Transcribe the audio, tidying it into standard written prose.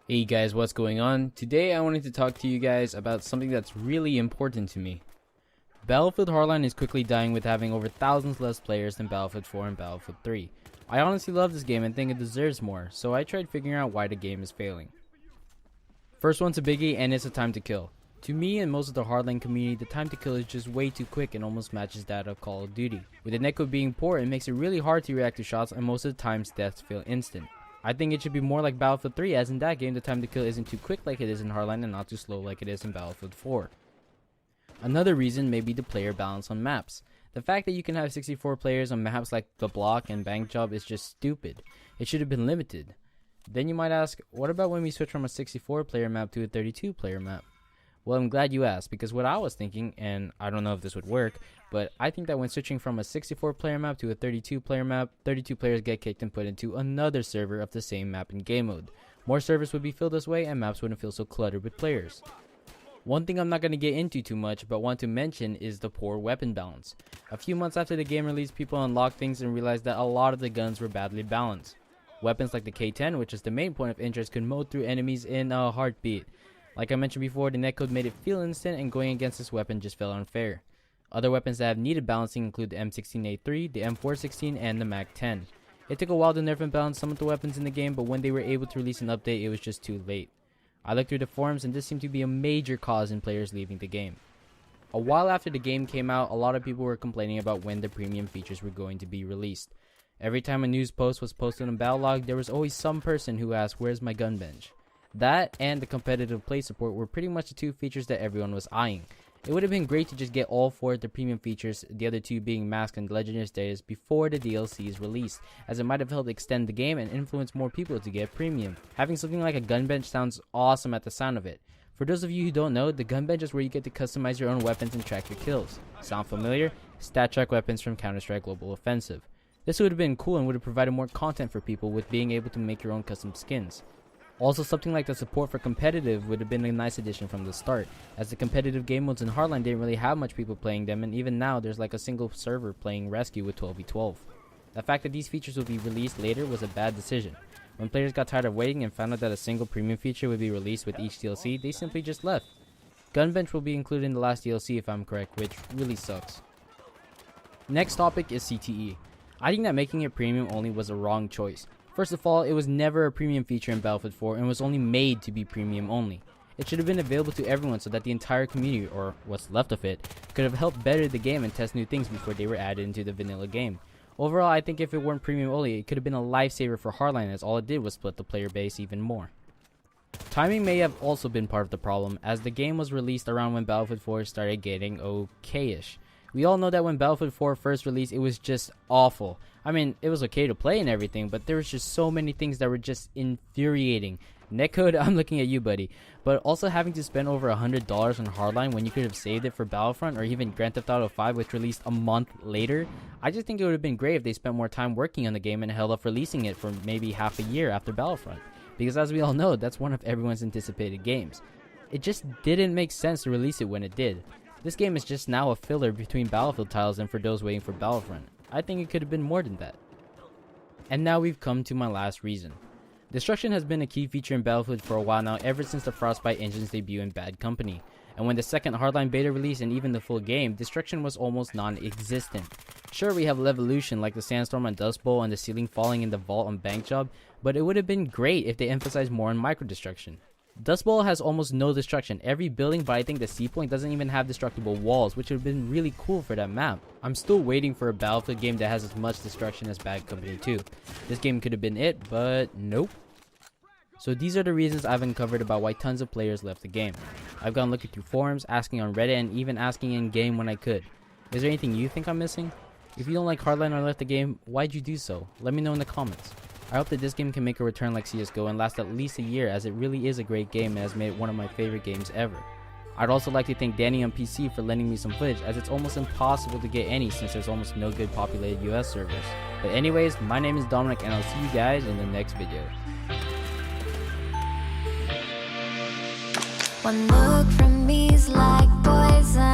Hey guys, what's going on? Today I wanted to talk to you guys about something that's really important to me. Battlefield Hardline is quickly dying with having over thousands less players than Battlefield 4 and Battlefield 3. I honestly love this game and think it deserves more, so I tried figuring out why the game is failing. First one's a biggie, and it's the time to kill. To me and most of the Hardline community, the time to kill is just way too quick and almost matches that of Call of Duty. With the netcode being poor, it makes it really hard to react to shots, and most of the times deaths feel instant. I think it should be more like Battlefield 3, as in that game the time to kill isn't too quick like it is in Hardline and not too slow like it is in Battlefield 4. Another reason may be the player balance on maps. The fact that you can have 64 players on maps like The Block and Bank Job is just stupid. It should have been limited. Then you might ask, what about when we switch from a 64 player map to a 32 player map? Well, I'm glad you asked, because what I was thinking, and I don't know if this would work, but I think that when switching from a 64 player map to a 32 player map, 32 players get kicked and put into another server of the same map and game mode. More servers would be filled this way and maps wouldn't feel so cluttered with players. One thing I'm not going to get into too much but want to mention is the poor weapon balance. A few months after the game release, people unlocked things and realized that a lot of the guns were badly balanced. Weapons like the K10, which is the main point of interest, could mow through enemies in a heartbeat. Like I mentioned before, the netcode made it feel instant and going against this weapon just felt unfair. Other weapons that have needed balancing include the M16A3, the M416, and the MAC-10. It took a while to nerf and balance some of the weapons in the game, but when they were able to release an update, it was just too late. I looked through the forums and this seemed to be a major cause in players leaving the game. A while after the game came out, a lot of people were complaining about when the premium features were going to be released. Every time a news post was posted on Battlelog, there was always some person who asked, "Where's my gun bench?" That and the competitive play support were pretty much the two features that everyone was eyeing. It would have been great to just get all four of the premium features, the other two being Mask and Legendary status, before the DLC is released, as it might have helped extend the game and influence more people to get premium. Having something like a gun bench sounds awesome at the sound of it. For those of you who don't know, the gun bench is where you get to customize your own weapons and track your kills. Sound familiar? Stat track weapons from Counter-Strike Global Offensive. This would have been cool and would have provided more content for people with being able to make your own custom skins. Also, something like the support for competitive would have been a nice addition from the start, as the competitive game modes in Hardline didn't really have much people playing them, and even now there's like a single server playing Rescue with 12v12. The fact that these features would be released later was a bad decision. When players got tired of waiting and found out that a single premium feature would be released with each DLC, they simply just left. Gunbench will be included in the last DLC if I'm correct, which really sucks. Next topic is CTE. I think that making it premium only was a wrong choice. First of all, it was never a premium feature in Battlefield 4 and was only made to be premium only. It should have been available to everyone so that the entire community, or what's left of it, could have helped better the game and test new things before they were added into the vanilla game. Overall, I think if it weren't premium only, it could have been a lifesaver for Hardline, as all it did was split the player base even more. Timing may have also been part of the problem, as the game was released around when Battlefield 4 started getting okay-ish. We all know that when Battlefield 4 first released, it was just awful. I mean, it was okay to play and everything, but there was just so many things that were just infuriating. Netcode, I'm looking at you, buddy. But also having to spend over $100 on Hardline when you could have saved it for Battlefront or even Grand Theft Auto 5, which released a month later. I just think it would have been great if they spent more time working on the game and held off releasing it for maybe half a year after Battlefront. Because as we all know, that's one of everyone's anticipated games. It just didn't make sense to release it when it did. This game is just now a filler between Battlefield titles and for those waiting for Battlefront. I think it could have been more than that. And now we've come to my last reason. Destruction has been a key feature in Battlefield for a while now, ever since the Frostbite engine's debut in Bad Company. And when the second Hardline beta released and even the full game, destruction was almost non-existent. Sure, we have Levolution like the Sandstorm on Dust Bowl and the ceiling falling in the vault on Bank Job, but it would have been great if they emphasized more on micro-destruction. Dust Bowl has almost no destruction every building, but I think the C point doesn't even have destructible walls, which would have been really cool for that map. I'm still waiting for a Battlefield game that has as much destruction as Bad Company 2. This game could have been it, but nope. So these are the reasons I've uncovered about why tons of players left the game. I've gone looking through forums, asking on Reddit, and even asking in game when I could. Is there anything you think I'm missing? If you don't like Hardline or left the game, why'd you do so? Let me know in the comments. I hope that this game can make a return like CSGO and last at least a year, as it really is a great game and has made it one of my favorite games ever. I'd also like to thank DANNYonPC for lending me some footage, as it's almost impossible to get any since there's almost no good populated US servers. But anyways, my name is Dominic and I'll see you guys in the next video. One look from me's like poison.